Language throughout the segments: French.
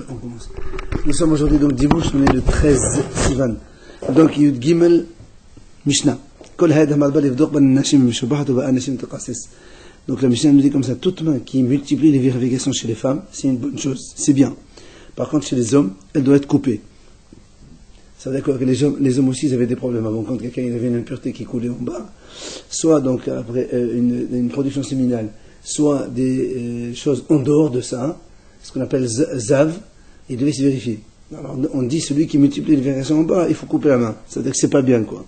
On commence. Nous sommes aujourd'hui donc dimanche, on est le 13 Sivan. Donc Yud Gimel Mishnah. Donc la Mishnah nous dit comme ça, toute main qui multiplie les vérifications chez les femmes, c'est une bonne chose, c'est bien. Par contre, chez les hommes, elle doit être coupée. Ça veut dire que les hommes aussi, ils avaient des problèmes avant. Quand quelqu'un avait une impureté qui coulait en bas, soit donc après une production séminale, soit des choses en dehors de ça, ce qu'on appelle zav, il devait se vérifier. Alors on dit celui qui multiplie les vérifications en bas, il faut couper la main. C'est-à-dire que c'est pas bien, quoi.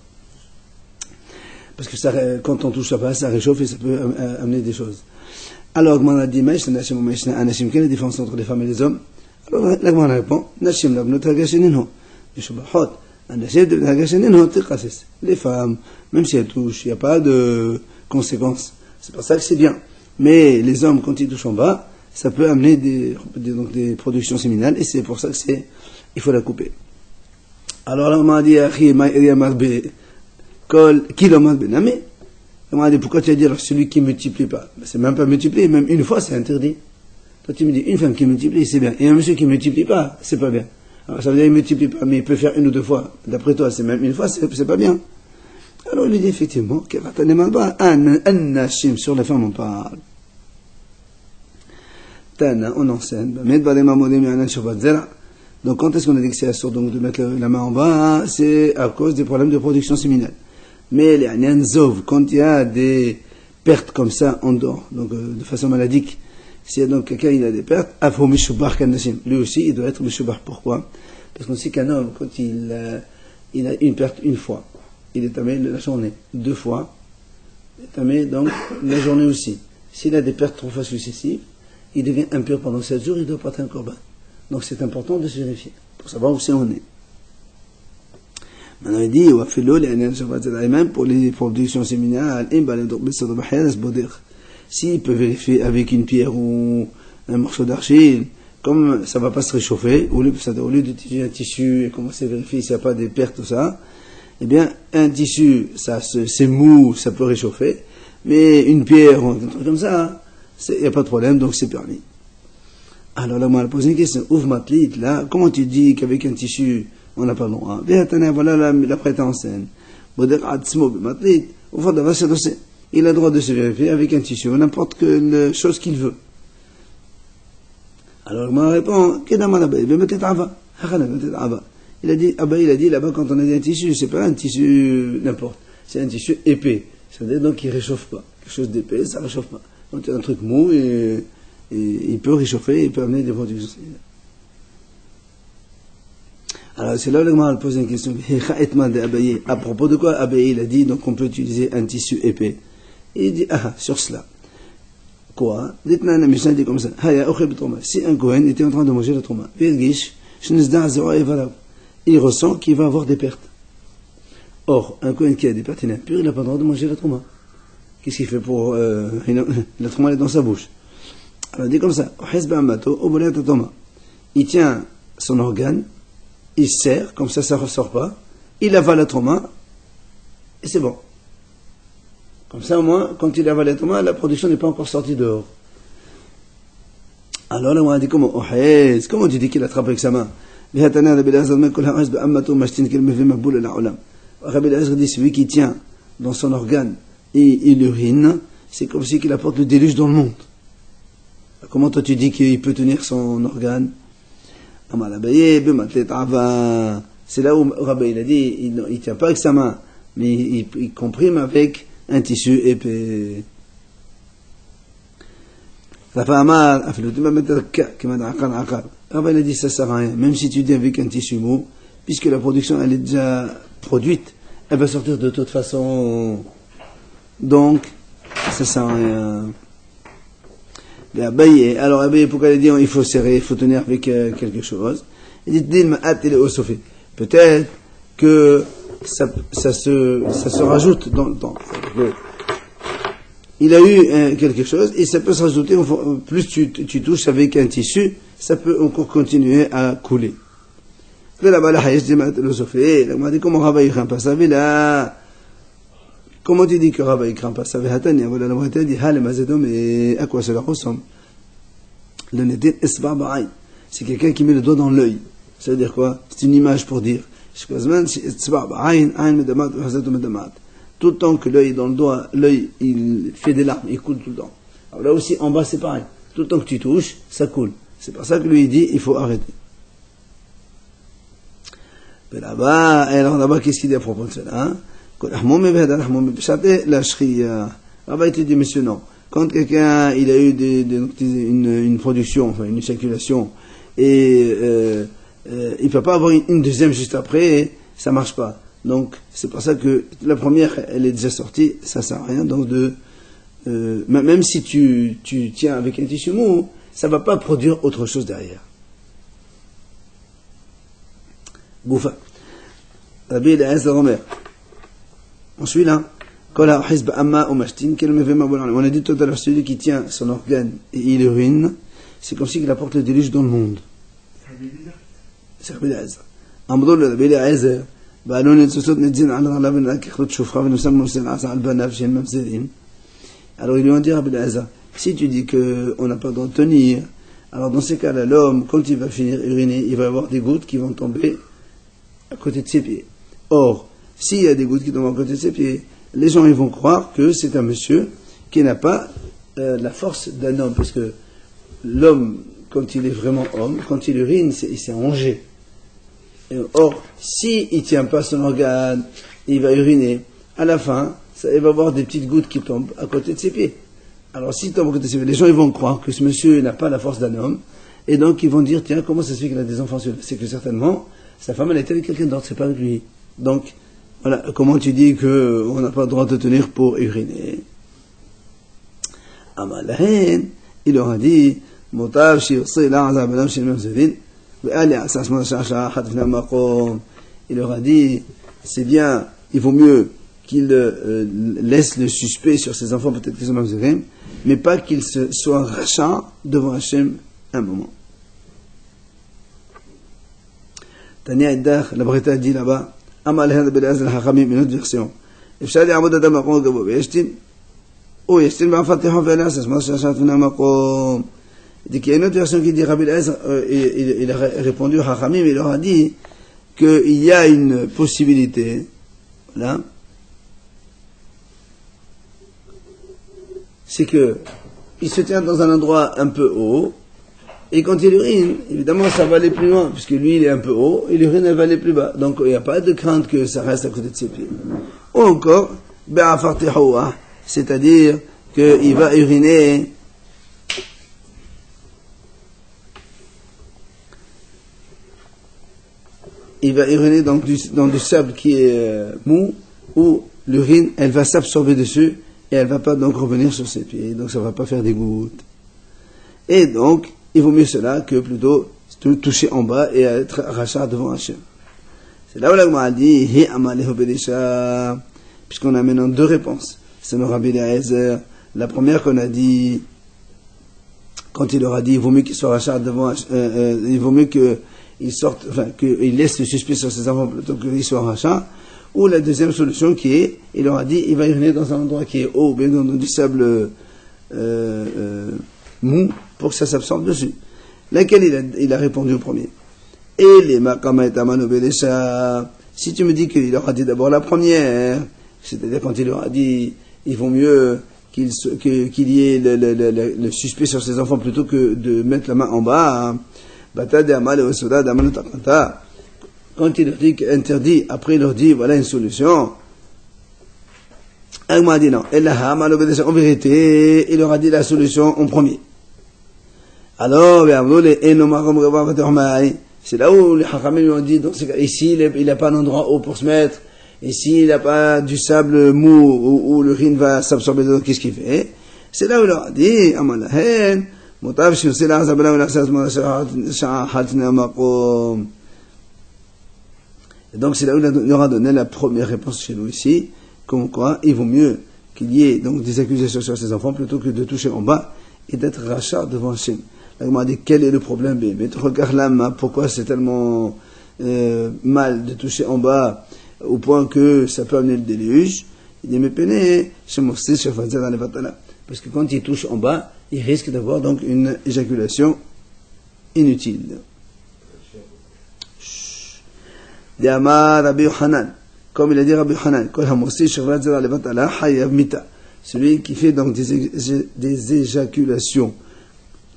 Parce que ça, quand on touche ça bas, ça réchauffe et ça peut amener des choses. Alors, on a dit, quelle est la différence entre les femmes et les hommes? Alors, la Gemara répond, les femmes, même si elles touchent, il n'y a pas de conséquences. C'est pour ça que c'est bien. Mais les hommes, quand ils touchent en bas, ça peut amener donc des productions séminales, et c'est pour ça que il faut la couper. Alors là, on m'a dit, pourquoi tu as dit alors celui qui ne multiplie pas? C'est même pas multiplier, même une fois c'est interdit. Toi tu me dis une femme qui multiplie, c'est bien, et un monsieur qui ne multiplie pas, c'est pas bien. Alors ça veut dire qu'il ne multiplie pas, mais il peut faire une ou deux fois. D'après toi, c'est même une fois, c'est pas bien. Alors il dit effectivement, sur les femmes on parle. On enseigne. Donc quand est-ce qu'on a dit que c'est assourd donc de mettre la main en bas? C'est à cause des problèmes de production séminale. Mais les anyanzov, quand il y a des pertes comme ça en dehors, donc de façon maladique, s'il y a donc quelqu'un il a des pertes, lui aussi il doit être mishubah. Pourquoi? Parce qu'on sait qu'un homme, quand il a une perte une fois, il est tamé la journée, deux fois, il est tamé donc la journée aussi. S'il a des pertes trois fois successives, il devient impur pendant 7 jours, il doit porter un korban. Donc c'est important de se vérifier, pour savoir où c'est on est. Maintenant il dit, même pour les productions séminales, s'il peut vérifier avec une pierre ou un morceau d'argile, comme ça ne va pas se réchauffer, au lieu d'utiliser un tissu et commencer à vérifier s'il n'y a pas des pertes, tout ça, eh bien un tissu, c'est mou, ça peut réchauffer, mais une pierre ou un truc comme ça, il n'y a pas de problème, donc c'est permis. Alors là, on m'a posé une question. Ouvre matlit, là, comment tu dis qu'avec un tissu, on n'a pas le droit? Voilà la prête en scène. Il a le droit de se vérifier avec un tissu, n'importe quelle chose qu'il veut. Alors, on m'a répondu, il a dit là-bas, quand on a dit un tissu, c'est pas un tissu n'importe, c'est un tissu épais. C'est-à-dire donc qu'il ne réchauffe pas. Quelque chose d'épais, ça ne réchauffe pas. Donc, il y a un truc mou et il peut réchauffer, il peut amener des productions. Alors c'est là où le Gemara pose une question. À propos de quoi Abaye il a dit donc on peut utiliser un tissu épais. Et il dit sur cela. Quoi? Dites-moi la Mishnah dit comme ça. Si un Kohen était en train de manger la trauma, il ressent qu'il va avoir des pertes. Or, un Kohen qui a des pertes, il est impur, il n'a pas le droit de manger la trauma. Qu'est-ce qu'il fait pour la trauma est dans sa bouche? Alors, dit comme ça, il tient son organe, il serre, comme ça ne ressort pas, il avale la trauma, et c'est bon. Comme ça, au moins, quand il avale la trauma, la production n'est pas encore sortie dehors. Alors là, on a dit comment tu dis qu'il attrape avec sa main? Rabbi Elazar dit, celui qui tient dans son organe et il urine, c'est comme si il apporte le déluge dans le monde. Comment toi tu dis qu'il peut tenir son organe? C'est là où Rabbi il a dit, il ne tient pas avec sa main, mais il comprime avec un tissu épais. Rabbi il a dit ça sert à rien, même si tu dis avec un tissu mou, puisque la production elle est déjà produite, elle va sortir de toute façon, donc ça sert à rien. Alors Abaye, pourquoi il dit il faut serrer, il faut tenir avec quelque chose? Il dit peut-être que ça se rajoute dans le temps. Il a eu quelque chose et ça peut se rajouter, plus tu touches avec un tissu, ça peut encore continuer à couler. Comment Rabbi craint pas ça? Comment tu dis que Rabbi craint pas ça? Voilà, la dit, mais à quoi cela ressemble? Le Nedin Esba Ba'aïn. c'est quelqu'un qui met le doigt dans l'œil. Ça veut dire quoi? C'est une image pour dire. Tout le temps que l'œil est dans le doigt, l'œil, il fait des larmes, il coule tout le temps. Alors là aussi, en bas, c'est pareil. Tout le temps que tu touches, ça coule. C'est pour ça que lui, il dit, il faut arrêter. Mais là-bas, alors là-bas, qu'est-ce qu'il dit à propos de cela, hein? Là-bas, il te dit, monsieur, non. Quand quelqu'un, il a eu une production, enfin, une éjaculation, et, il peut pas avoir une deuxième juste après, ça marche pas. Donc, c'est pour ça que la première, elle est déjà sortie, ça sert à rien. Donc, même si tu tiens avec un tissu mou, ça va pas produire autre chose derrière. Goufa. Rabbi Eliezer Omer. On suit là. On a dit tout à l'heure, celui qui tient son organe et il urine, c'est comme s'il apporte le déluge dans le monde. C'est Rabbi Eliezer. אמרו לו רבי אליעזר, בעלו ניצוצות נדזין על רעלה ונקחלות שופחה ונוסם מוסן עשה על בניו שהם ממזרים. Alors ils lui ont dit Rabbi Eliezer, si tu dis qu'on n'a pas le droit de tenir, alors dans ces cas-là, l'homme, quand il va finir uriner, il va avoir des gouttes qui vont tomber à côté de ses pieds. Or, s'il y a des gouttes qui tombent à côté de ses pieds, les gens ils vont croire que c'est un monsieur qui n'a pas la force d'un homme, parce que l'homme, quand il est vraiment homme, quand il urine, il s'est rongé. Or, s'il ne tient pas son organe, il va uriner, à la fin, il va avoir des petites gouttes qui tombent à côté de ses pieds. Alors, s'il tombe à côté de ses pieds, les gens ils vont croire que ce monsieur n'a pas la force d'un homme, et donc ils vont dire, tiens, comment ça se fait qu'il a des enfants? C'est que certainement, sa femme elle était avec quelqu'un d'autre, c'est pas avec lui. Donc, voilà, comment tu dis qu'on n'a pas le droit de tenir pour uriner? Amalahen, il leur a dit, Motav shirsi la'azab adam shel mamzedin. Il leur a dit, c'est bien, il vaut mieux qu'il laisse le suspect sur ses enfants, peut-être qu'ils sont mamzerim, mais pas qu'il soit rachat devant Hachem un moment. Tania Eddar, la Breta dit là-bas, Amal Hada Belazal Hachamim, une autre version. Efshad Ya'abud Adam Maqom Gabo Yeshtin, ou Yeshtin Ba'afatihon Ve'elas, Esmas Shashat Vina Maqom. Il y a une autre version qui dit Rabbi Eliezer, il a répondu à Hachamim, il leur a dit qu'il y a une possibilité, voilà, c'est que il se tient dans un endroit un peu haut, et quand il urine, évidemment ça va aller plus loin, puisque lui il est un peu haut, et l'urine elle va aller plus bas, donc il n'y a pas de crainte que ça reste à côté de ses pieds. Ou encore, c'est-à-dire qu'il va uriner dans du sable qui est mou, où l'urine, elle va s'absorber dessus, et elle va pas donc revenir sur ses pieds, donc ça va pas faire des gouttes. Et donc, il vaut mieux cela que plutôt toucher en bas et être rachat devant Hachem. C'est là où la Gemara dit, Hi amalehu belisha, puisqu'on a maintenant deux réponses. C'est le Rabbi Eliezer. La première qu'on a dit, quand il leur a dit, il vaut mieux qu'il soit rachat devant Hachem, il vaut mieux qu'il sorte, enfin, qu'il laisse le suspect sur ses enfants plutôt qu'il soit rachat. Ou la deuxième solution qui est, il leur a dit, il va uriner dans un endroit qui est haut, bien dans du sable mou, pour que ça s'absorbe dessus. Laquelle il a répondu au premier. Et les makamaytamano belisha, si tu me dis qu'il leur a dit d'abord la première, c'est-à-dire quand il leur a dit, il vaut mieux qu'il y ait le suspect sur ses enfants plutôt que de mettre la main en bas, bata de amal et osoda d'amano takanta. Quand il leur dit interdit, après il leur dit voilà une solution. Elle m'a dit non. En vérité, il leur a dit la solution en premier. Alors, c'est là où les Hachamim lui ont dit, dans ce cas, ici il n'a pas un endroit haut pour se mettre, ici il n'a pas du sable mou où l'urine va s'absorber dedans, qu'est-ce qu'il fait? C'est là où il leur a dit, Amalahen, Motav Shirsila Zabala et donc c'est là où il leur a donné la première réponse chez nous ici, comme quoi il vaut mieux qu'il y ait donc des accusations sur ses enfants plutôt que de toucher en bas et d'être rachat devant Hachem. Là, il m'a dit quel est le problème, mais regarde là, pourquoi c'est tellement mal de toucher en bas au point que ça peut amener le déluge. Il dit mais péné, parce que quand il touche en bas, il risque d'avoir donc une éjaculation inutile. D'Amar Rabbi Yochanan, comme il a dit Rabbi Yochanan, celui qui fait donc des éjaculations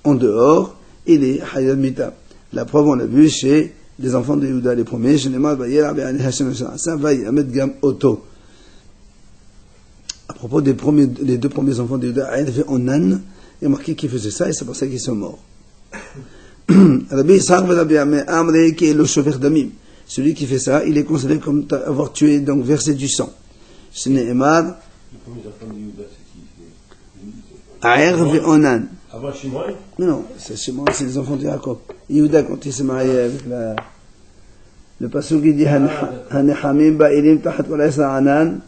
en dehors, il est Hayab Mita. La preuve, on l'a vu chez les enfants de Yehuda, les premiers, ça va Yamed Gam Oto. À propos des deux premiers enfants de Yehuda, Aïd fait Onan, il y a marqué qu'ils faisaient ça et c'est pour ça qu'ils sont morts. Rabbi Yisraël va Rabbi Amre qui est le chauffeur d'Amim. Celui qui fait ça, il est considéré comme avoir tué, donc versé du sang. Ce n'est Emad. Les premiers enfants de Yehuda, c'est qui? Aïr fait Onan. Avant Shimon? Non, c'est Shimon, c'est les enfants de Jacob. Yehuda, quand il s'est marié avec le pasuk, il dit Hanehamim ba'ilim tahat kol esra anan.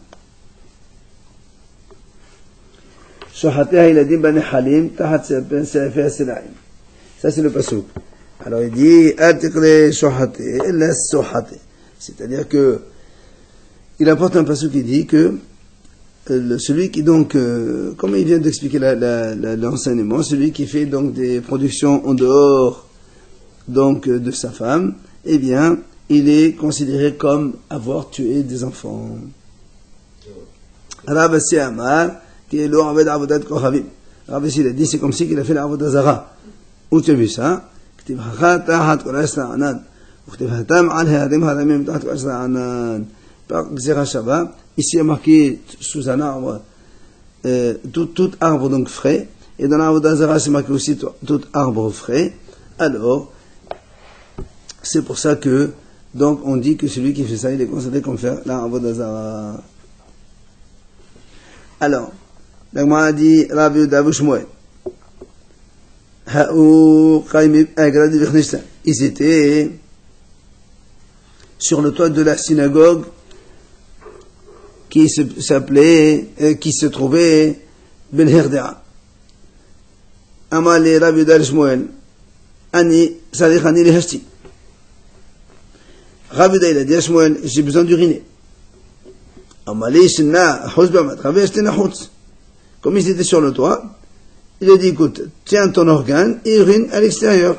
Shohaté hailadim banehalim tahat sefer asiraim. Ça, c'est le pasuk. Alors, il dit Atikre shohaté, laisse shohaté. C'est-à-dire que, il apporte un pasuk qui dit que celui qui donc, comme il vient d'expliquer l'enseignement, celui qui fait donc des productions en dehors donc de sa femme, eh bien, il est considéré comme avoir tué des enfants. Rav Assi Amar, qui est l'Oraved Avodat Kohavim. Rav Assi, il a dit, c'est comme si qu'il a fait l'Avodat Zara. Où tu as vu ça? Ktibhacha tahat kol esra anan. Ktibhatam al harim haramim tahat kol esra anan. Par Xera Shabbat, ici il y a marqué sous un arbre, tout arbre donc frais, et dans l'arbre d'Azara c'est marqué aussi tout arbre frais. Alors, c'est pour ça que, donc on dit que celui qui fait ça, il est considéré comme faire l'arbre d'Azara. Alors, l'Agma a dit, Rabbi Yehuda Shmuel, ils étaient sur le toit de la synagogue qui se trouvait Ben Herdea. Amali Rabbi Yehuda Shmuel, Ani Sarich Ani Lehashti. Rabbi Yehuda il a dit à Shmuel, j'ai besoin d'uriner. Amali Shina Hous Bamat, Rabbi Ashtina Hous. Comme ils étaient sur le toit, il a dit, écoute, tiens ton organe et urine à l'extérieur.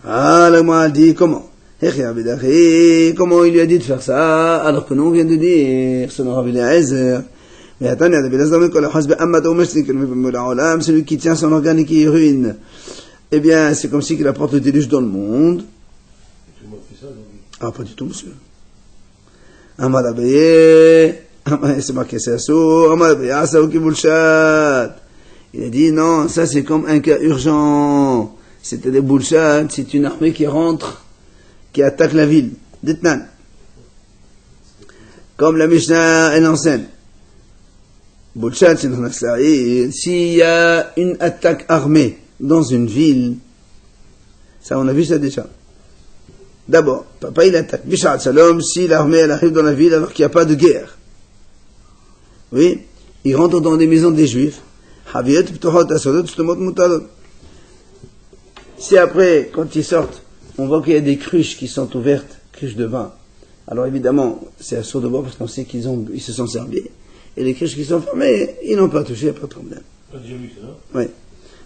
Ah, l'Agma a dit, comment? Comment il lui a dit de faire ça, alors que nous on vient de dire, selon Rabbi Eliezer, celui qui tient son organe et qui urine, eh bien, c'est comme si qu'il apporte le déluge dans le monde. Tout le monde fait ça, donc. Ah, pas du tout, monsieur. Amalabaye, c'est marqué, c'est assour, Amalabaye, Asaou ki bullshat. Il a dit, non, ça c'est comme un cas urgent. C'était des bullshat, c'est une armée qui rentre, qui attaque la ville d'Etnan. Comme la Mishnah elle enseigne. Bullshat, c'est dans la Sahih. S'il y a une attaque armée dans une ville, ça on a vu ça déjà. D'abord, papa il attaque. Bishar Salom, si l'armée elle arrive dans la ville alors qu'il n'y a pas de guerre. Oui, il rentre dans des maisons des Juifs. Si après, quand ils sortent, on voit qu'il y a des cruches qui sont ouvertes, cruches de vin. Alors évidemment, c'est assourd de boire parce qu'on sait qu'ils se sont servis. Et les cruches qui sont fermées, ils n'ont pas touché, il n'y a pas de problème. Tu as déjà vu ça, non? Oui.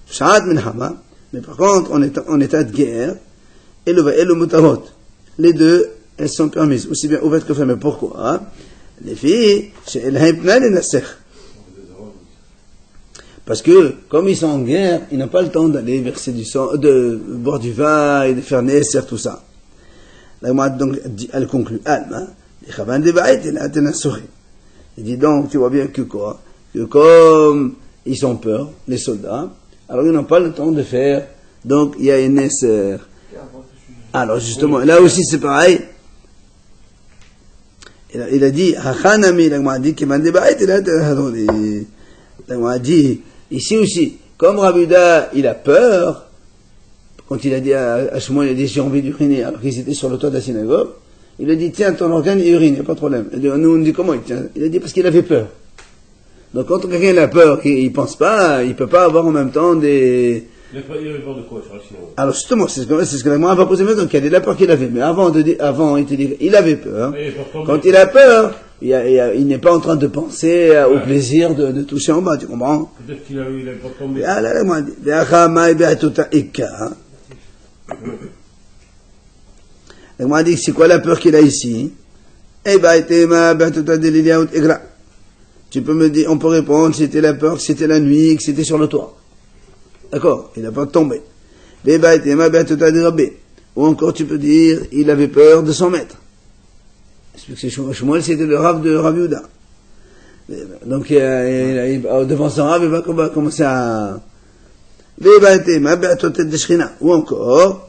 Sha'at min hama. Mais par contre, en état de guerre, et le mutarot, les deux, elles sont permises, aussi bien ouvertes que fermées. Pourquoi? Les filles, chez El Haïpna et Nasser. Parce que, comme ils sont en guerre, ils n'ont pas le temps d'aller verser du sang, de boire du vin et de faire Nesser, tout ça. La Gemara, donc, elle conclut, Alma, les Chavan de Baït et la Athéna-Souré. Il dit donc, tu vois bien que quoi? Que comme ils ont peur, les soldats, alors ils n'ont pas le temps de faire, donc il y a une Nesser. Alors justement, là aussi c'est pareil. Il a dit, Hachanami, la Gemara a dit, Kiman de Baït et la Athéna-Souré. La Gemara a dit, ici aussi, comme Rabbi Yehuda, il a peur, quand il a dit à Shmuel, il a dit, j'ai envie d'uriner, alors qu'ils étaient sur le toit de la synagogue, il a dit, tiens, ton organe, il urine, il n'y a pas de problème. Nous, on dit, comment il tient? Il a dit, parce qu'il avait peur. Donc, quand quelqu'un a peur, il pense pas, il peut pas avoir en même temps des... Il avait peur de quoi sur la synagogue? Alors, justement, c'est ce que la Gemara va poser maintenant, quelle est la peur qu'il avait. Mais avant, il te dit, il avait peur. Quand il a peur, il n'est pas en train de penser au plaisir de toucher en bas, tu comprends? Peut-être qu'il avait pas tombé. Ah là, moi, Donc, on m'a dit, c'est quoi la peur qu'il a ici? Tu peux me dire, on peut répondre, c'était la peur, que c'était la nuit, que c'était sur le toit. D'accord? Il n'a pas tombé. Ou encore, tu peux dire, il avait peur de son maître. Shmuel, c'était le Rav de Rav Yehuda. Donc, devant son Rav, il va commencer à... Ou encore,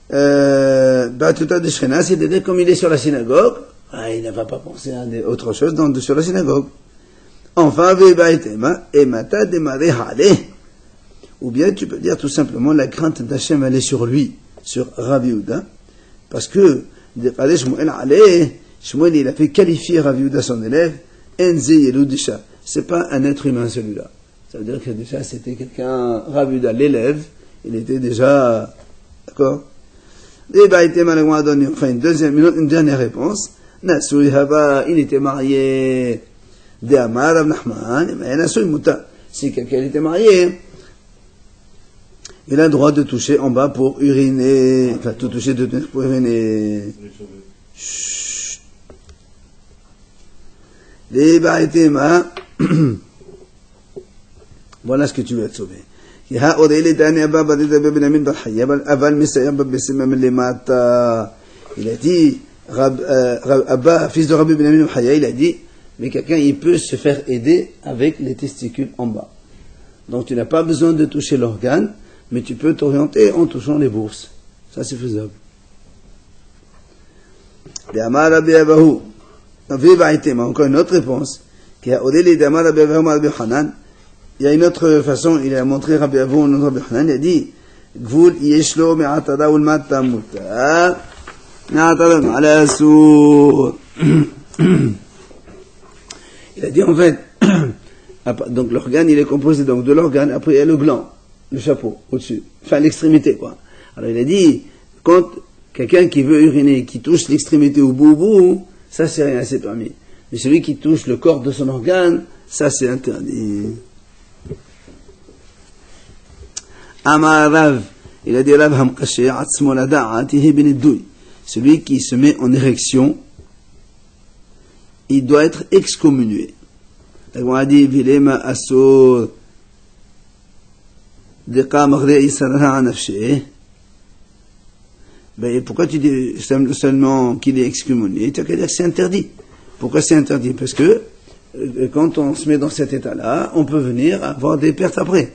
c'est-à-dire comme il est sur la synagogue, il ne va pas penser à autre chose sur la synagogue. Enfin, ou bien tu peux dire tout simplement la crainte d'Hachem elle est sur lui, sur Rav Yehuda, parce que Shmuel il a fait qualifier Rav Yehuda son élève, c'est pas un être humain celui-là. Ça veut dire que déjà c'était quelqu'un, Rav Yehuda l'élève, il était déjà, d'accord? Enfin une dernière réponse. Il était marié de Amar Rav Nachman, si quelqu'un était marié, il a le droit de toucher en bas pour uriner, enfin tout toucher pour uriner. Chut. Voilà ce que tu veux être sauvé. Il a dit, Abba, fils de Rabbi Ben Amin Chaya, il a dit, mais quelqu'un il peut se faire aider avec les testicules en bas. Donc tu n'as pas besoin de toucher l'organe, mais tu peux t'orienter en touchant les bourses. Ça c'est faisable. Encore une autre réponse. Il y a une autre façon, il a montré Rabbi Avou, notre Rabbi Hanan, il a dit, Gvul yeshlo me'atada ulmata muta, me'atada ma'ala sour. Il a dit en fait, donc l'organe il est composé donc de l'organe, après il y a le gland, le chapeau, au-dessus, enfin l'extrémité quoi. Alors il a dit, quand quelqu'un qui veut uriner, qui touche l'extrémité au bout, ça c'est rien, c'est permis. Mais celui qui touche le corps de son organe, ça c'est interdit. Amar Rav, il a dit Rav Hamkashe, Atzmo la da'atihi ben iddoui. Celui qui se met en érection, il doit être excommunié. On a dit, Vilema Asur, Deka Maghre Isarha Nafshe. Ben, pourquoi tu dis seulement qu'il est excommunié? Tu as qu'à dire que c'est interdit. Pourquoi c'est interdit? Parce que quand on se met dans cet état-là, on peut venir avoir des pertes après.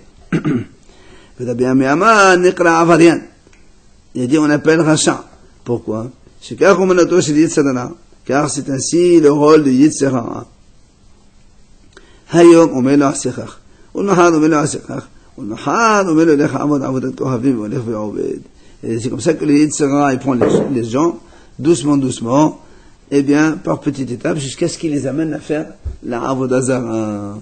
Il a dit on appelle Racha. Pourquoi? Car c'est ainsi le rôle de Yitzhara. Hayom on met le Asechach. Et c'est comme ça que le Yitzhara il prend les gens doucement, et bien par petites étapes jusqu'à ce qu'il les amène à faire la Avodah Zarah.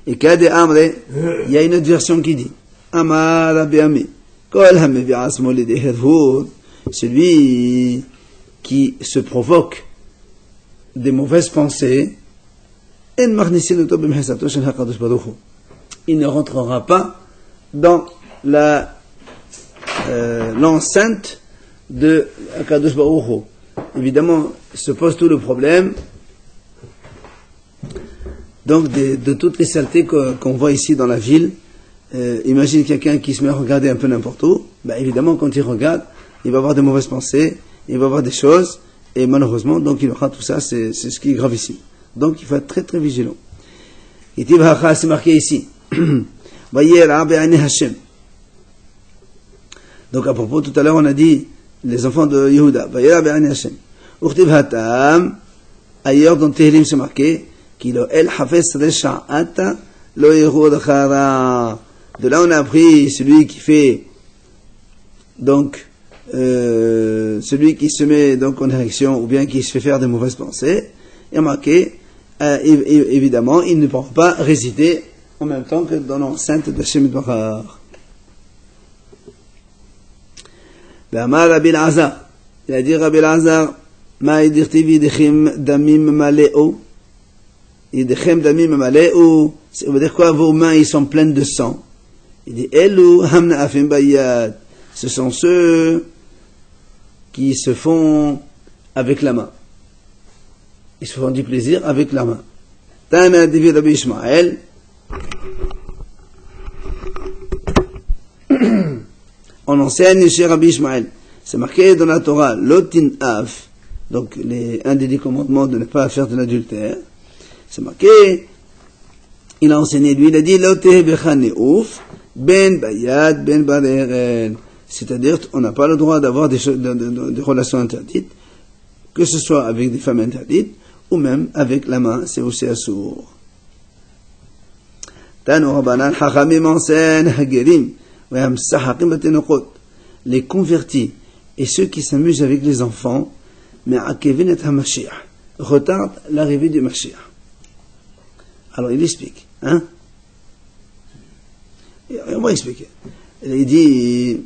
Et Kade Amre, il y a une autre version qui dit Amar Rabbi Ami, Kol Hamevi Asmo Lidei Hervut, celui qui se provoque des mauvaises pensées, En Marnisin Oto B'Mhesato Shel HaKadosh Baruch Hu. Il ne rentrera pas dans l'enceinte de HaKadosh Baruch Hu. Évidemment, se pose tout le problème donc de toutes les saletés qu'on voit ici dans la ville. Imagine quelqu'un qui se met à regarder un peu n'importe où, ben évidemment quand il regarde, il va avoir des mauvaises pensées, il va avoir des choses, et malheureusement, donc il aura tout ça, c'est ce qui est grave ici. Donc il faut être très très vigilant. Et c'est marqué ici. Donc à propos, tout à l'heure on a dit, les enfants de Yehuda, ailleurs dans Tehillim c'est marqué, de là on a appris celui qui fait donc celui qui se met donc en érection ou bien qui se fait faire de mauvaises pensées, il y a marqué évidemment il ne pourra pas résider en même temps que dans l'enceinte de Hashem Yitbarach. B'amar Rabbi Elazar, il a dit Rabbi Elazar, ma yidirtivi dechim damim maleo. Idechem damim maleu, Ça veut dire quoi? Vos mains, ils sont pleines de sang. Il dit, Elu hamna afim bayad. Ce sont ceux qui se font avec la main. Ils se font du plaisir avec la main. Tana divi Rabbi Ishmael. On enseigne chez Rabbi Ishmael. C'est marqué dans la Torah, Lotin Af. Donc, un des 10 commandements de ne pas faire de l'adultère. C'est marqué, il a enseigné, lui, il a dit, Loteh bechaneouf, ben bayad, ben baderen. C'est-à-dire, on n'a pas le droit d'avoir des relations interdites, que ce soit avec des femmes interdites, ou même avec la main, c'est aussi assourd. Tano Rabbanan, Chachamim enseigne, Hagerim, les convertis et ceux qui s'amusent avec les enfants, mais Akevin et HaMashiach, retardent l'arrivée du Mashiach. Alors il explique, hein? On va expliquer. Il dit,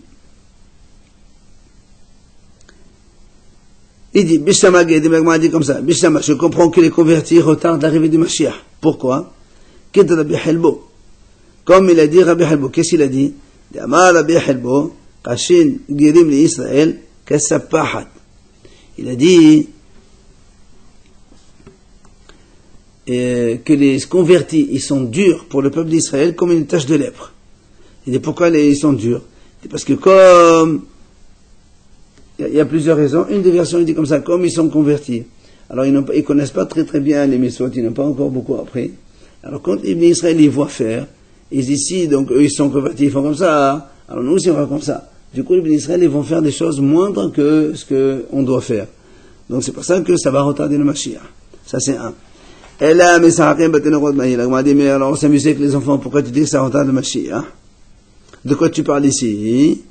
Bishama dit comme ça, Bishama, je comprends que les convertis retardent l'arrivée du Mashiach. Pourquoi? Comme il a dit Rabbi Halbo, qu'est-ce qu'il a dit? Il a dit que les convertis, ils sont durs pour le peuple d'Israël comme une tache de lèpre. Il dit pourquoi ils sont durs? Parce que comme il y a plusieurs raisons. Une des versions il dit comme ça, comme ils sont convertis. Alors ils connaissent pas très très bien les mitzvot, ils n'ont pas encore beaucoup appris. Alors quand Ibn Israël les voit faire, ils disent si, donc eux ils sont convertis, ils font comme ça, alors nous aussi on va comme ça. Du coup, les Ibn Israël ils vont faire des choses moindres que ce qu'on doit faire. Donc c'est pour ça que ça va retarder le Mashiach. Ça c'est un. Et là, mais ça a dit, mais alors on s'amuse avec les enfants, pourquoi tu dis que ça retarde le Mashiach? De quoi tu parles ici?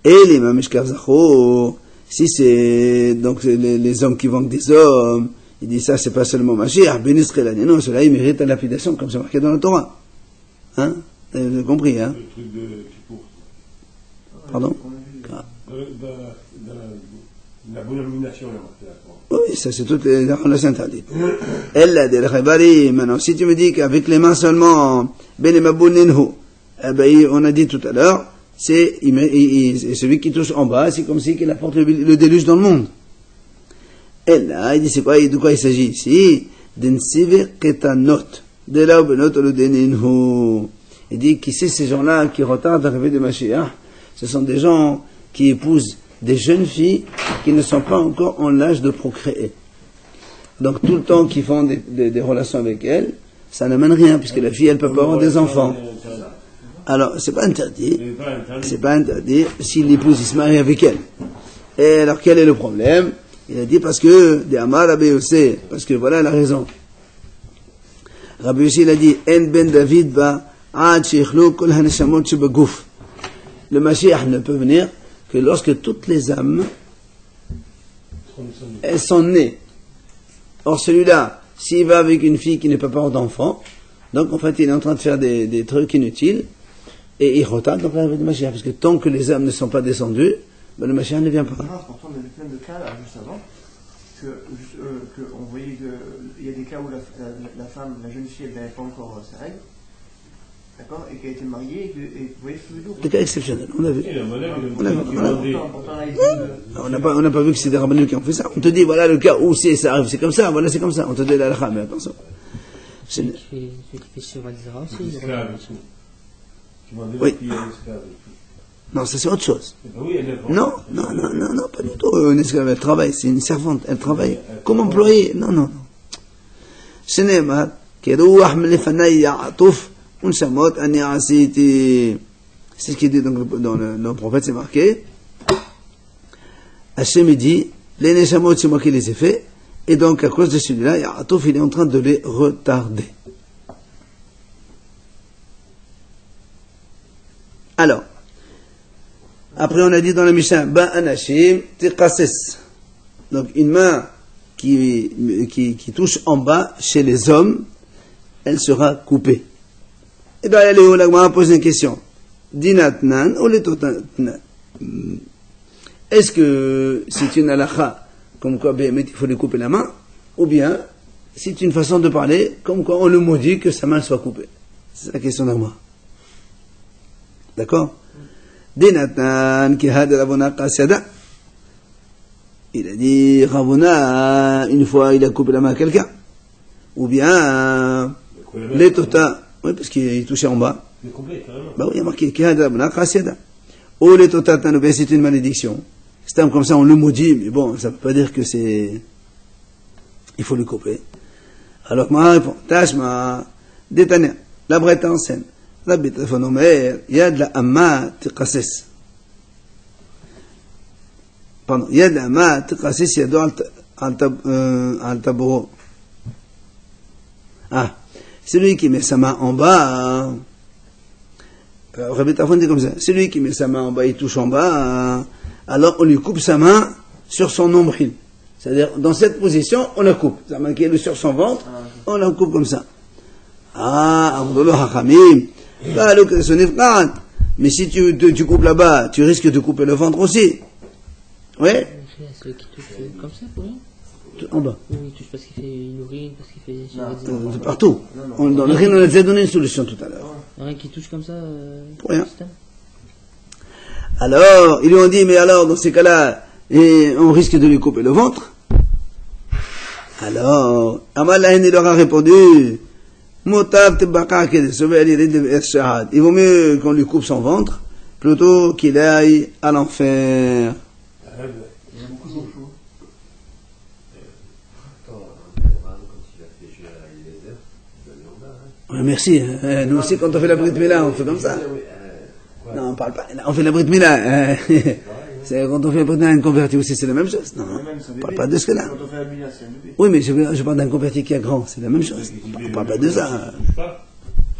Et les Mamishkav Zacho, si c'est donc les hommes qui vont des hommes, il dit ça c'est pas seulement Mashiach, Ben Israël, non, cela il mérite la lapidation comme c'est marqué dans la Torah. Hein? Vous avez compris, hein? Le truc de Kippour. Pardon? La bonne illumination, il a marqué la Torah. Oui, ça c'est toutes les relations interdites. Elle a des Khabari, maintenant, si tu me dis qu'avec les mains seulement, Ben Mabouninhu, on a dit tout à l'heure, c'est celui qui touche en bas, c'est comme si il apporte le déluge dans le monde. Et là, il dit c'est quoi, de quoi il s'agit ici? D'ensivir ketanot, de là où benot le deninhu. Il dit qui c'est ces gens-là qui retardent l'arrivée de Mashiach? Ce sont des gens qui épousent des jeunes filles qui ne sont pas encore en l'âge de procréer. Donc tout le temps qu'ils font des relations avec elles, ça n'amène rien, puisque la fille elle peut pas avoir des enfants. Alors, c'est pas interdit. C'est pas interdit si l'épouse il se marie avec elle. Et alors, quel est le problème? Il a dit parce que, des Amar Rabbi Yossé, parce que voilà la raison. Rabbi Yossé, il a dit, En ben David ba, ad sheikhlu kol haneshamot shebaguf. Le Mashiach ne peut venir que lorsque toutes les âmes, elles sont nées. Or, celui-là, s'il va avec une fille qui n'est pas porteur d'enfant, donc en fait, il est en train de faire des trucs inutiles, et il retarde donc l'arrivée du Mashiach, parce que tant que les âmes ne sont pas descendues, ben le Mashiach ne vient pas. Pourtant, il y avait plein de cas là, juste avant, que on voyait qu'il y a des cas où la femme, la jeune fille, elle n'avait pas encore ses règles, d'accord, et qu'elle a été mariée, et vous voyez ce que je veux dire. Des cas exceptionnels, on a vu. On n'a pas vu que c'est des rabbinus qui ont fait ça. On te dit, voilà le cas où ça arrive, c'est comme ça, voilà c'est comme ça. On te dit la halakha, mais attention. Celui qui fait sur Adzara aussi. Oui. Non, ça c'est autre chose. Non, pas du tout. Une esclave, elle travaille, c'est une servante, elle travaille comme employée. Non. Ce n'est pas c'est ce qui dit dans le prophète, c'est marqué. Hachem dit, les neshamot, c'est moi qui les ai fait, et donc à cause de celui-là, Ya'atouf, il est en train de les retarder. Alors, après on a dit dans la Mishnah, ba anashim tiqases. Donc une main qui touche en bas chez les hommes, elle sera coupée. Et bien Léo Lagma pose une question. Dinatnan ou letotatnan? Est-ce que c'est une halakha, comme quoi il faut lui couper la main, ou bien c'est une façon de parler, comme quoi on le maudit que sa main soit coupée. C'est la question d'Armois. D'accord? Dinatan ki hada Ravuna qasada. Il a dit, Ravuna, une fois, il a coupé la main à quelqu'un. Ou bien, les tota. Oui, parce qu'il touchait en bas. C'est complet, carrément. Bah oui, il y a marqué ki hada Ravuna qasada. Ou les tota tanobé, c'est une malédiction. C'est un comme ça, on le maudit, mais bon, ça ne veut pas dire que c'est. Il faut le couper. Alors, moi, répond, Tashma, détané, la brette enseigne. La bête phénomène, il y a de la amma tiqassis. Pardon, il y a de la amma tiqassis, il y a de al taboro. Ah, celui qui met sa main en bas, Rabbi Tarfon dit comme ça, celui qui met sa main en bas, il touche en bas, alors on lui coupe sa main sur son nombril. C'est-à-dire, dans cette position, on la coupe. Ça marque le sur son ventre, on la coupe comme ça. Ah, Abdullah Hachamim. Mais si tu coupes là-bas, tu risques de couper le ventre aussi. Ouais? Celui qui touche comme ça, pour rien? En bas. Oui, il touche parce qu'il fait une urine, parce qu'il fait... De partout. Dans le rhin, on a déjà donné une solution tout à l'heure. Rien qui touche comme ça... Pour rien. Alors, ils lui ont dit, mais alors, dans ces cas-là, on risque de lui couper le ventre. Alors, Amalahin, il leur a répondu, il vaut mieux qu'on lui coupe son ventre plutôt qu'il aille à l'enfer. Il y a beaucoup de chaud. Oui, merci. Nous aussi, quand on fait la Brit Mila, on fait comme ça. Non, on parle pas. On fait la Brit Mila. C'est quand on fait la Brit Mila, un converti aussi, c'est la même chose. Non, on parle pas de ce que là. Oui, mais je parle d'un converti qui est grand, c'est la même chose. On parle pas de ça.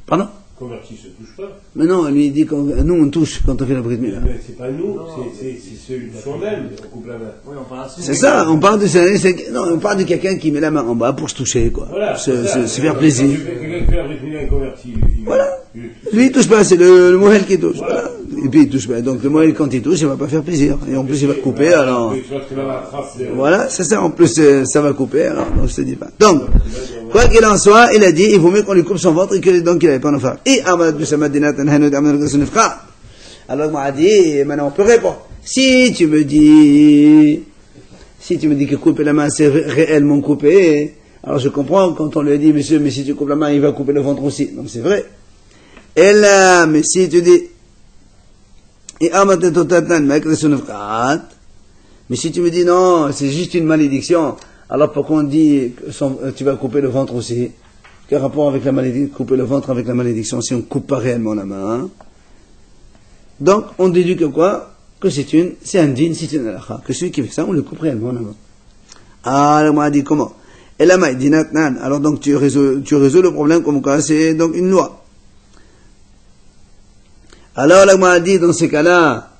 Pardon? Converti se touche pas. Mais non, lui il dit que nous on touche quand on fait la Brit Mila. Mais c'est pas nous, c'est celui de soi-même qui coupe la main. Oui, on parle c'est ça, on parle de quelqu'un qui met la main en bas pour se toucher, quoi. Voilà, se faire plaisir. Quelqu'un qui fait la Brit Mila est converti. Voilà. Lui il touche pas, c'est le Mohel qui touche. Voilà. Et puis il touche pas. Donc le Mohel quand il touche, il va pas faire plaisir. Et en plus il va couper, alors. Voilà, c'est ça, en plus ça va couper, alors donc je te dis pas. Donc, quoi qu'il en soit, il a dit, il vaut mieux qu'on lui coupe son ventre et que donc il n'avait pas en faire. Et alors moi a dit, maintenant on peut répondre. Si tu me dis que couper la main c'est réellement couper, alors je comprends quand on lui a dit, monsieur, mais si tu coupes la main, il va couper le ventre aussi. Donc c'est vrai. Et là, mais si tu dis, mais si tu me dis non, c'est juste une malédiction, alors pourquoi on dit que tu vas couper le ventre aussi? Quel rapport avec la malédiction, couper le ventre avec la malédiction si on ne coupe pas réellement la main, hein? Donc, on déduit que quoi? Que c'est un din, c'est une halakha. Que celui qui fait ça, on le coupe réellement la main. Ah, là, moi, a dit comment? Et là, il dit natnan. Alors, donc, tu résous le problème comme quoi c'est donc une loi. Alors, là, moi, a dit, dans ces cas-là,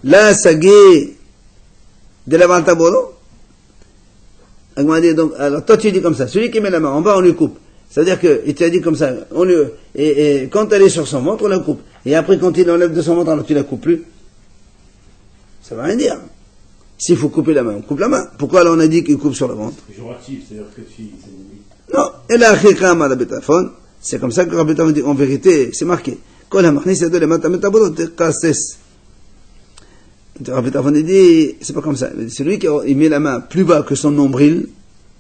la sagé de la vantabolo. Donc, alors, toi, tu dis comme ça. Celui qui met la main en bas, on lui coupe. C'est-à-dire que, il t'a dit comme ça, et quand elle est sur son ventre, on la coupe. Et après, quand il enlève de son ventre, alors tu la coupes plus. Ça va rien dire. S'il faut couper la main, on coupe la main. Pourquoi alors on a dit qu'il coupe sur le ventre? Péjoratif, c'est-à-dire que si, non. Et là, c'est comme ça que Rabbi Tarfon dit, en vérité, c'est marqué. Rabbi Tarfon dit, c'est pas comme ça. Celui qui met la main plus bas que son nombril,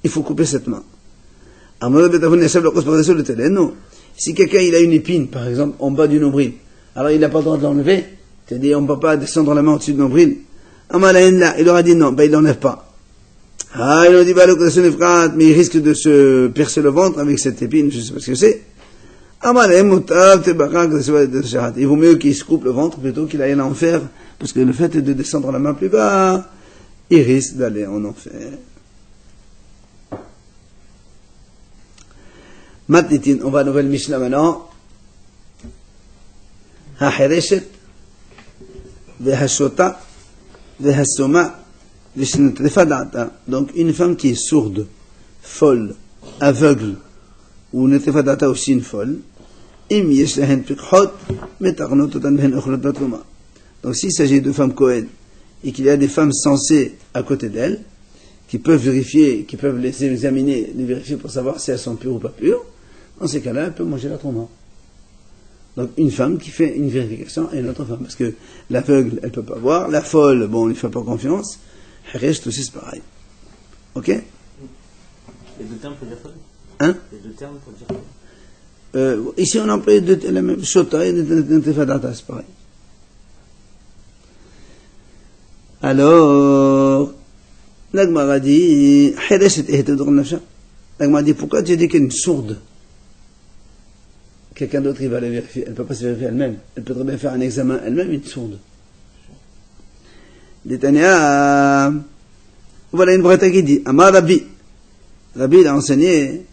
il faut couper cette main. Si quelqu'un il a une épine, par exemple, en bas du nombril, alors il n'a pas le droit de l'enlever, c'est-à-dire on ne peut pas descendre la main au-dessus du nombril. Il aura dit non, il l'enlève pas. Ah, il a dit, mais il risque de se percer le ventre avec cette épine, je ne sais pas ce que c'est. Il vaut mieux qu'il se coupe le ventre plutôt qu'il aille en enfer, parce que le fait de descendre la main plus bas, il risque d'aller en enfer. Matnitin, on va à nouvelle Mishnah maintenant. Ha-Hereshet, Ve-Ha-Shota, Ve-Ha-Soma, Ve-Shnetefadata. Donc, une femme qui est sourde, folle, aveugle, ou Netefadata aussi une folle, Im Yeshlehen Pikhot, Metarnototan Ben Ochlot Batluma. Donc, s'il s'agit de femmes Kohen, et qu'il y a des femmes sensées à côté d'elle, qui peuvent vérifier, qui peuvent les examiner, les vérifier pour savoir si elles sont pures ou pas pures, dans ces cas-là, elle peut manger la trauma. Donc une femme qui fait une vérification et une autre femme, parce que l'aveugle, elle peut pas voir, la folle, bon, on lui fait pas confiance, Harish aussi c'est pareil. Ok? Les deux termes pour dire folle? Hein? Les deux termes pour dire folle? Ici on emploie la même shota et l'intifadata, c'est pareil. Alors, l'Agmara dit, Harish et Ehtadur Nafsha. L'Agmara dit, pourquoi tu dis qu'elle est une sourde? Quelqu'un d'autre, il va la vérifier. Elle ne peut pas se vérifier elle-même. Elle peut très bien faire un examen elle-même, une sourde. Détania, voilà une braïta qui dit, Amar Rabbi. Rabbi, il a enseigné,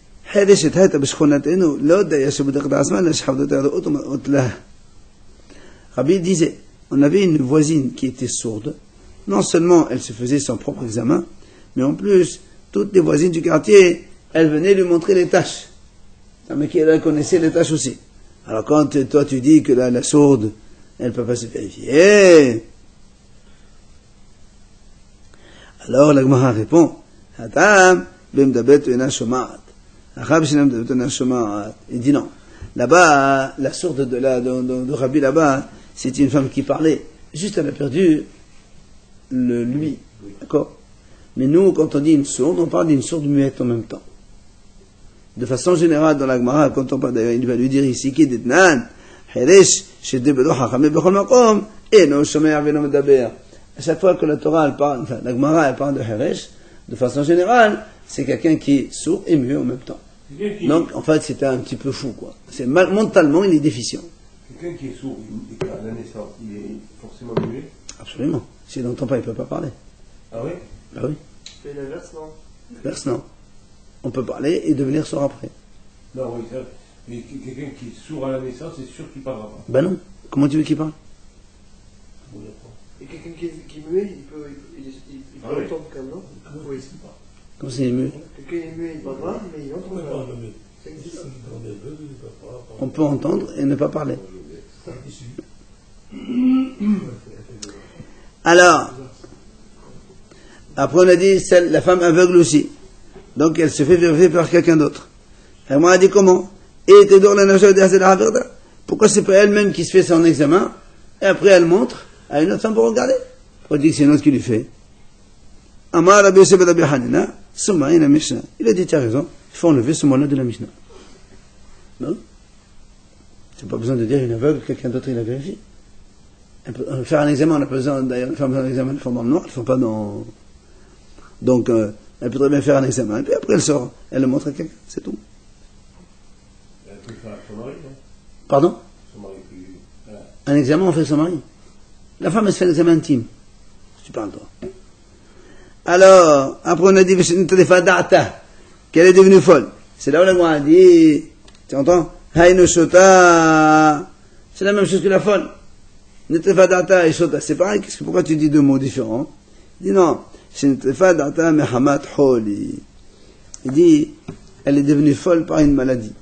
Rabbi disait, on avait une voisine qui était sourde. Non seulement elle se faisait son propre examen, mais en plus, toutes les voisines du quartier, elles venaient lui montrer les tâches. Mais qu'elle connaissait les tâches aussi. Alors quand toi tu dis que la sourde, elle ne peut pas se vérifier, alors la Gemara répond, il dit non. Là-bas, la sourde de Rabbi là-bas, c'est une femme qui parlait. Juste elle a perdu le lui. D'accord? Mais nous, quand on dit une sourde, on parle d'une sourde muette en même temps. De façon générale, dans la Gemara, quand on parle d'ailleurs, il va lui dire ici, qui dit nan, Heresh, Shedebelo Hachamé Bechol Makom, et no Shomer Veno Medaber. À chaque fois que la Torah, elle parle, enfin, la Gemara, elle parle de Heresh, de façon générale, c'est quelqu'un qui est sourd et muet en même temps. Donc, en fait, c'était un petit peu fou, quoi. Mentalement, il est déficient. Quelqu'un qui est sourd et qui a la naissance, il est forcément muet? Absolument. S'il n'entend pas, il ne peut pas parler. Ah oui? Ah oui. Et l'inverse, non? L'inverse, non. On peut parler et devenir sourd après. Non, oui, ça. Mais quelqu'un qui est sourd à la naissance, c'est sûr qu'il ne parlera pas. Ben non. Comment tu veux qu'il parle? Et quelqu'un qui est muet, il peut entendre quand même, non? Oui. Comment c'est muet? Quelqu'un est muet, il ne parle pas, mais il entend pas. Ça existe. On peut entendre et ne pas parler. Alors, après on a dit la femme aveugle aussi. Donc elle se fait vérifier par quelqu'un d'autre. Et moi, elle a dit comment? Et t'es dans la nage de la verda. Pourquoi c'est pas elle-même qui se fait son examen, et après elle montre à une autre femme pour regarder? On dit que c'est une autre qui lui fait. Amar Rabbi Yosef ben Rabbi Hanina, Soumaïn la Mishnah. Il a dit, tu as raison, il faut enlever ce mot-là de la Mishnah. Non? C'est pas besoin de dire une aveugle, quelqu'un d'autre il a vérifié. Faire un examen, on a besoin, d'ailleurs, faire un examen, ils font dans le noir, ils font pas dans. Donc, elle peut très bien faire un examen, et puis après elle sort, elle le montre à quelqu'un, c'est tout. Elle peut faire son mari, non? Pardon? Son mari plus. Voilà. Un examen, on fait son mari. La femme, elle se fait un examen intime. Tu parles, toi. Alors, après on a dit, qu'elle est devenue folle. C'est là où la Gemara a dit, tu entends? Haïno shota, c'est la même chose que la folle. Netefadata et shota, c'est pareil, pourquoi tu dis deux mots différents? Il dit non, c'est netefadata mehamat holi. Il dit, elle est devenue folle par une maladie.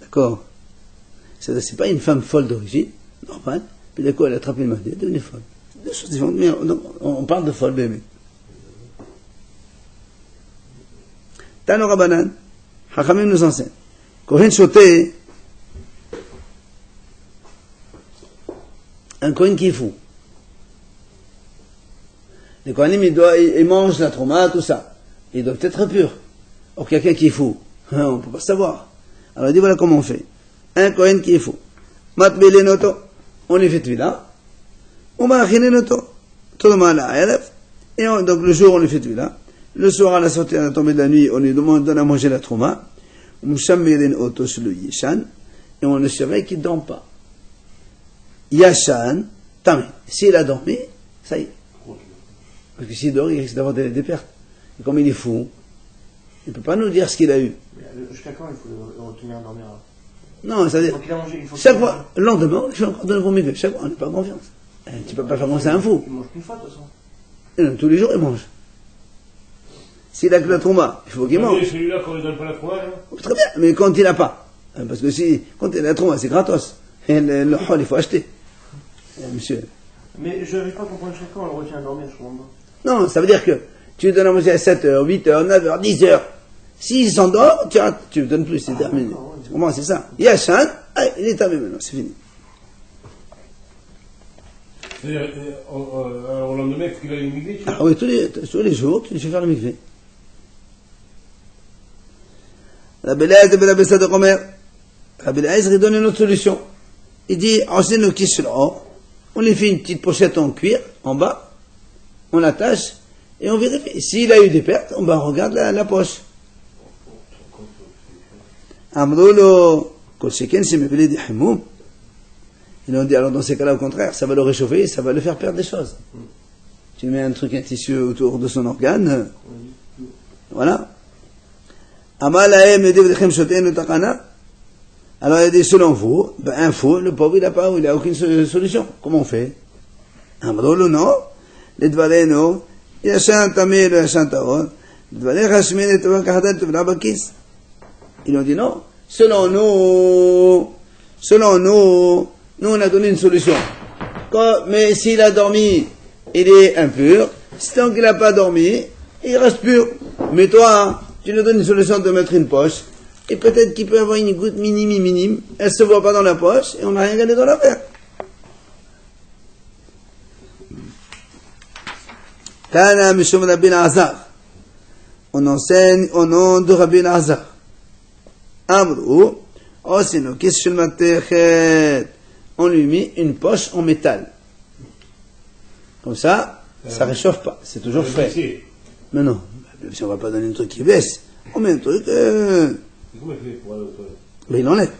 D'accord? C'est pas une femme folle d'origine, normal, puis d'un coup elle a attrapé une maladie, elle est devenue folle. Deux choses différentes, mais on parle de folle bébé. Tano Rabanan, Hachamim nous enseigne. Kohen Shoté, un Kohen qui est fou. Les Kohanim, ils mangent la trauma, tout ça. Ils doivent être purs. Or, quelqu'un qui est fou, on ne peut pas savoir. Alors, il dit, voilà comment on fait. Un Kohen qui est fou. Matbele noto, on lui fait tvila. On va achiner noto. Tout le monde a et donc, le jour, on lui fait tvila. Le soir, à la sortie, à la tombée de la nuit, on lui donne à manger la trauma. Et on le surveille qu'il ne dort pas. Yashan, tamé. S'il a dormi, ça y est. Parce que s'il dort, il risque d'avoir des pertes. Et comme il est fou, il ne peut pas nous dire ce qu'il a eu. Jusqu'à quand il faut le retenir à dormir? Non, c'est-à-dire, Donc il a mangé une fois. chaque fois, le lendemain, il fait encore de nouveau mieux. Chaque fois, on n'a pas confiance. Tu ne peux pas faire commencer un fou. Il mange qu'une fois de toute façon. Et tous les jours, il mange. S'il a que la trauma, il faut qu'il mange. Et celui-là, quand il ne donne pas la trauma, hein? Très bien, mais quand il n'a pas. Parce que quand il a la trauma, c'est gratos. Et le hall, il faut acheter. Monsieur. Mais je n'arrive pas à comprendre jusqu'à quand on le retient à dormir, je comprends pas. Non, ça veut dire que tu lui donnes à manger à 7h, 8h, 9h, 10h. S'il s'endort, tu ne donnes plus, c'est terminé. Tu comprends, c'est ça. Il y a Shan, il est terminé maintenant, c'est fini. C'est-à-dire, au lendemain, il faut qu'il aille immigrer, tu vois. Ah oui, tous les jours, tu fais faire le mikvé. Rabbi Eliezer ben Rabbi Sadok Omer, Rabbi Eliezer, il donne une autre solution. Il dit, on lui fait une petite pochette en cuir, en bas, on l'attache, et on vérifie. S'il a eu des pertes, on regarde la poche. Amrolo, Kol Sheken, c'est Mepele di Himoum. Ils ont dit, alors dans ces cas-là, au contraire, ça va le réchauffer, ça va le faire perdre des choses. Tu mets un tissu autour de son organe, voilà. Amalahem, Medevrechem Shoten, Takana. Alors il a dit, selon vous, un fou, le pauvre, il n'a aucune solution. Comment on fait? Amrolo, non. Les Dvareno, Yashan Tamé, le Yashan Taor, Dvaré Hashmin, et Tova Kahadal, Tova Bakis. Ils ont dit, non. Selon nous, nous, on a donné une solution. Mais s'il a dormi, il est impur. Tant qu'il n'a pas dormi, il reste pur. Mais toi, tu nous donnes une solution de mettre une poche. Et peut-être qu'il peut avoir une goutte minime. Elle ne se voit pas dans la poche et on n'a rien gagné dans l'affaire. Kana Mishum Rabbi Azar. On enseigne au nom de Rabbi Azar. Amrou. Oh, sinon, qu'est-ce que je m'attends? On lui met une poche en métal. Comme ça, ça ne réchauffe pas. C'est toujours frais. Mais non, si on ne va pas donner un truc qui baisse, on met un truc. Comment il fait pour aller au toilette? Mais il enlève.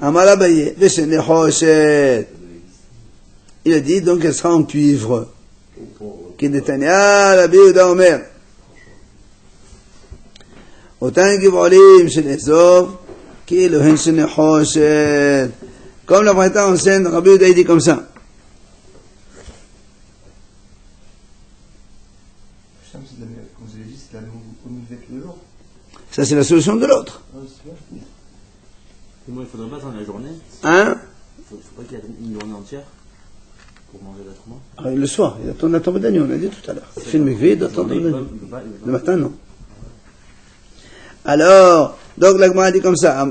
Amalabaye, Veshene Hoshet. Il a dit donc elle sera en cuivre. Qui détania la Biouda Omer. Autant qu'il volim chez les hommes, qui le Henshene Hoshet. Comme la Breta enseigne, Rabbi Yehuda dit comme ça. Comme vous avez dit, c'est la nouvelle de l'autre. Ça, c'est la solution de l'autre. Moi, il ne faudrait pas attendre la journée. Hein? Il ne faut pas qu'il y ait une journée entière pour manger l'autrement. Le soir, il attend la tombe d'agneau, on l'a dit tout à l'heure. Il fait le mikvé, il doit attendre l'agneau. Le matin, non. Alors, donc la Gemara dit comme ça,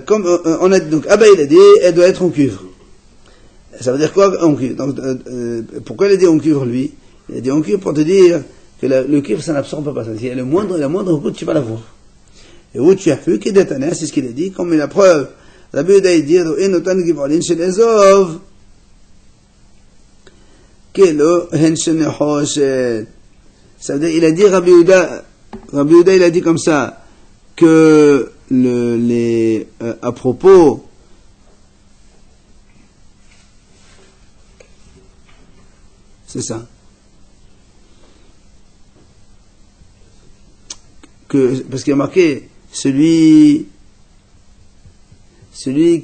comme on a dit, donc Abba il a dit, elle doit être en cuivre. Ça veut dire quoi en cuivre? Donc, pourquoi il a dit en cuivre lui? Il a dit en cuivre pour te dire que le cuivre ça n'absorbe pas ça. Si la moindre goutte tu vas la voir. Et où tu as vu qu'il est détané, c'est ce qu'il a dit, comme la preuve. Rabbi Yehuda il dit, enotan givalin chez les ov, kelo henshene hoshet. Ça veut dire, il a dit Rabbi Yehuda il a dit comme ça, que à propos c'est ça parce qu'il y a marqué celui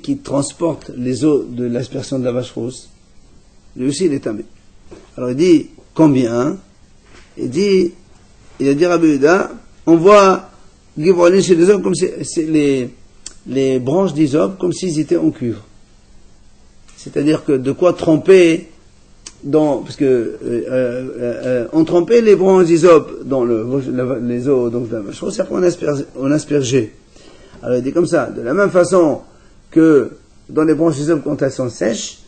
qui transporte les eaux de l'aspersion de la vache rousse, lui aussi il est tamé. Alors il dit combien? Il a dit Rabbi Yehuda, on voit Givrolin chez les hommes comme c'est les branches d'hysope comme s'ils étaient en cuivre. C'est-à-dire que de quoi tremper parce que on trempait les branches d'hysope dans les eaux donc de la vache rousse, on aspergeait. Alors il dit comme ça, de la même façon que dans les branches d'hysope quand elles sont sèches,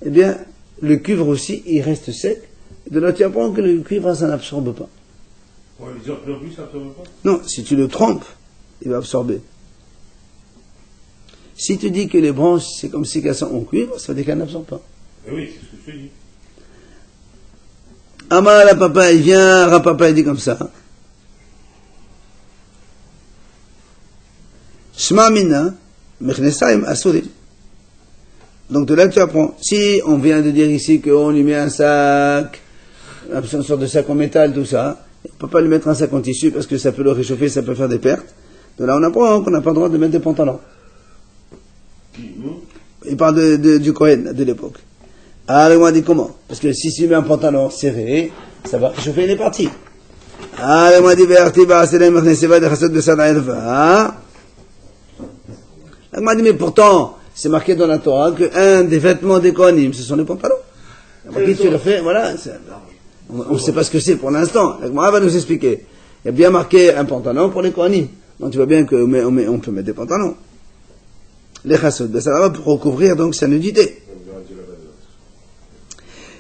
eh bien le cuivre aussi il reste sec. De là tu apprends que le cuivre ça n'absorbe pas. Ouais, les heures plus ça absorbe pas? Non, si tu le trempes, il va absorber. Si tu dis que les branches, c'est comme si elles sont en cuivre, ça veut dire qu'elles n'absorbent pas. Eh oui, c'est ce que je te dis. Amar la papa, il vient, Rapapa, il dit comme ça. Shma mina, mechnesaim asurim. Donc de là tu apprends. Si on vient de dire ici qu'on lui met un sac, une sorte de sac en métal, tout ça, on ne peut pas lui mettre un sac en tissu parce que ça peut le réchauffer, ça peut faire des pertes. De là on apprend qu'on n'a pas le droit de mettre des pantalons. Il parle du Kohen de l'époque. Alors on a dit comment? Parce que si tu mets un pantalon serré, ça va réchauffer les parties. Alors on a dit on m'a dit mais pourtant c'est marqué dans la Torah qu'un des vêtements des Kohanim ce sont les pantalons. Tu le fais, voilà. On ne sait pas ce que c'est pour l'instant. La Gemara va nous expliquer. Il y a bien marqué un pantalon pour les Kohanim. Donc tu vois bien qu'on on peut mettre des pantalons. Les chassot, ben ça va pour recouvrir donc sa nudité.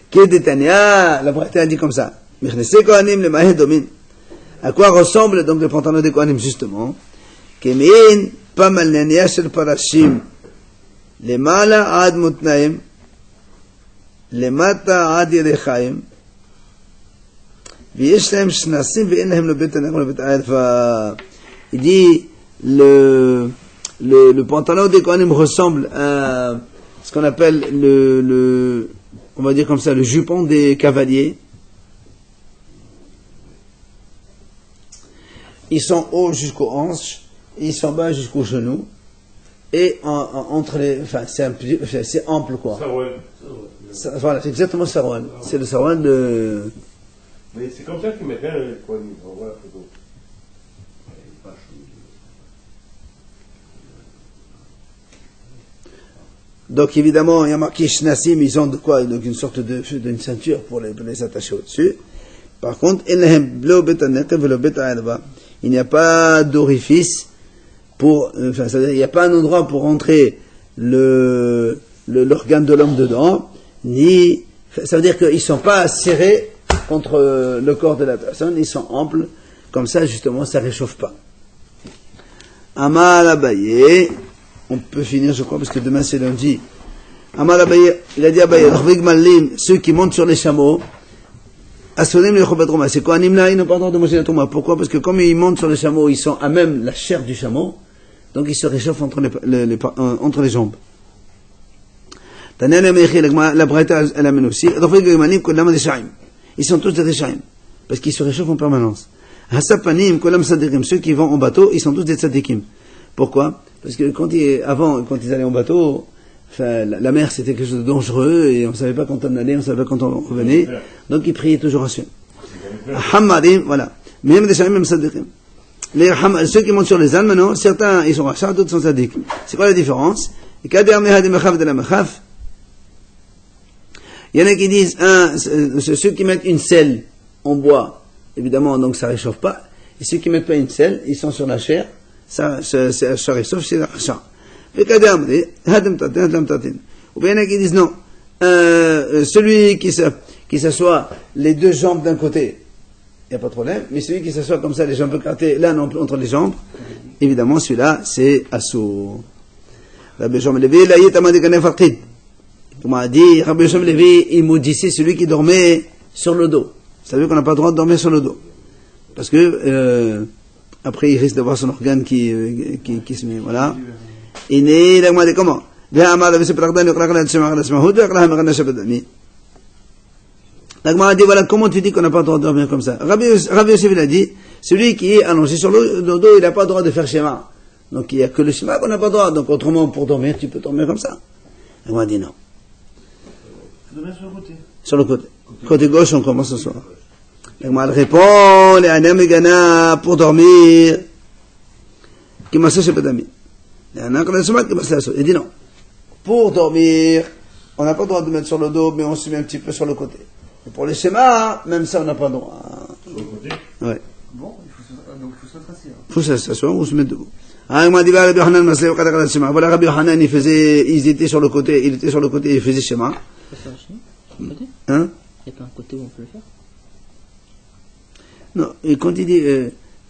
Kédétania, la Braïta a dit comme ça. Michnese Kohanim le Mahé Domin. À quoi ressemble donc le pantalon des Kohanim justement? Kemin, Pamal Nania Shel Parashim. Les Mala Ad Mutnaim. Les Mata Ad Yerechaim. ויש להם שנסים ואין להם לבית הנר ולבית העלפה. Il dit le pantalon des Kohanim ressemble à ce qu'on appelle on va dire comme ça, le jupon des cavaliers. Ils sont hauts jusqu'aux hanches, ils sont bas jusqu'aux genoux, et entre les, enfin c'est ample quoi. Voilà, c'est exactement Sarouane. C'est le Sarouane de. Mais c'est comme ça qu'ils mettent bien les Kohanim. On voit la photo. Donc évidemment, il y a marqué Shnassim, ils ont de quoi? Donc une sorte d'une ceinture pour les attacher au-dessus. Par contre, il n'y a pas d'orifice pour, enfin, c'est-à-dire, il n'y a pas un endroit pour rentrer l'organe de l'homme dedans, ni, ça veut dire qu'ils ne sont pas serrés contre le corps de la personne, ils sont amples, comme ça justement ça ne réchauffe pas. Amal Abaye, on peut finir je crois parce que demain c'est lundi. Amal Abaye, il a dit Abaye, ceux qui montent sur les chameaux, Asonim le Chobat Roma, c'est quoi Animna, ils n'ont pas le droit de manger la touma. Pourquoi? Parce que comme ils montent sur les chameaux, ils sont à même la chair du chameau, donc ils se réchauffent entre les jambes. La Braïta elle amène aussi, ils sont tous des Rishaim, parce qu'ils se réchauffent en permanence. Hasapanim, Kolam Sadikim, ceux qui vont en bateau, ils sont tous des Tzadikim. Pourquoi? Parce que quand ils allaient en bateau, enfin, la mer c'était quelque chose de dangereux, et on ne savait pas quand on allait, on ne savait pas quand on revenait, donc ils priaient toujours à Hachem. Hamarim, voilà. Même des Sadikim, même Sadikim. Ceux qui montent sur les ânes, maintenant, certains ils sont rachats, d'autres sont Sadikim. C'est quoi la différence? Il y en a qui disent, ceux qui mettent une selle en bois, évidemment, donc ça ne réchauffe pas. Et ceux qui ne mettent pas une selle, ils sont sur la chair, ça réchauffe, c'est la chair. Ou bien il y en a qui disent non, celui qui s'assoit les deux jambes d'un côté, il n'y a pas de problème, mais celui qui s'assoit comme ça, les jambes écartées, là, entre les jambes, évidemment, celui-là, c'est assourd. Rabbi Shimon Levi, là, comme a dit, Rabbi Shimon Levi, il maudissait celui qui dormait sur le dos. Vous savez qu'on n'a pas le droit de dormir sur le dos. Parce que, après, il risque d'avoir son organe qui se met, voilà. Et né, il a demandé comment? La Gemara a dit, voilà, comment tu dis qu'on n'a pas le droit de dormir comme ça? Rabbi Yosef, il a dit, celui qui est allongé sur le dos, il n'a pas le droit de faire schéma. Donc il n'y a que le schéma qu'on n'a pas le droit. Donc autrement, pour dormir, tu peux dormir comme ça. La Gemara a dit non. Dormir sur le côté. Sur le côté. Côté gauche, on commence ce soir. La Gemara répond, les Anam et Gana, pour dormir, qui m'a saché pas d'amis. Il dit non. Pour dormir, on n'a pas le droit de mettre sur le dos, mais on se met un petit peu sur le côté. Et pour les schémas, même ça, on n'a pas le droit. Sur le côté? Ouais. Bon, il faut se tracer. Il faut s'asseoir ou se mettre debout. Voilà, Rabbi Yohanan, ils étaient sur le côté, il était sur le côté, il faisait schéma. Hein? Il y a pas un côté où on peut le faire? Non, et quand il dit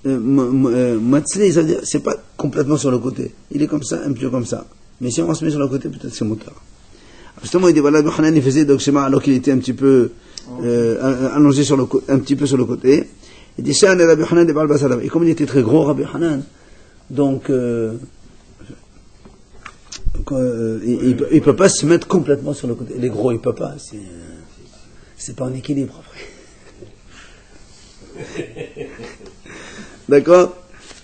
Matzli, ça veut dire, c'est pas complètement sur le côté. Il est comme ça, un peu comme ça. Mais si on se met sur le côté, peut-être c'est moteur. Justement, il dit, voilà, Rabbi Yohanan, il faisait donc schéma alors qu'il était un petit peu allongé sur un petit peu sur le côté. Il dit, ça, Rabbi Yohanan de Baal Basalav. Et comme il était très gros, Rabbi Yohanan, donc, il ne peut pas se mettre complètement sur le côté. Les gros, il ne peut pas. C'est pas en équilibre après. D'accord?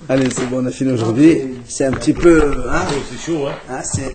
Allez, c'est bon, on a fini aujourd'hui. C'est un petit peu. Hein? C'est chaud, hein? C'est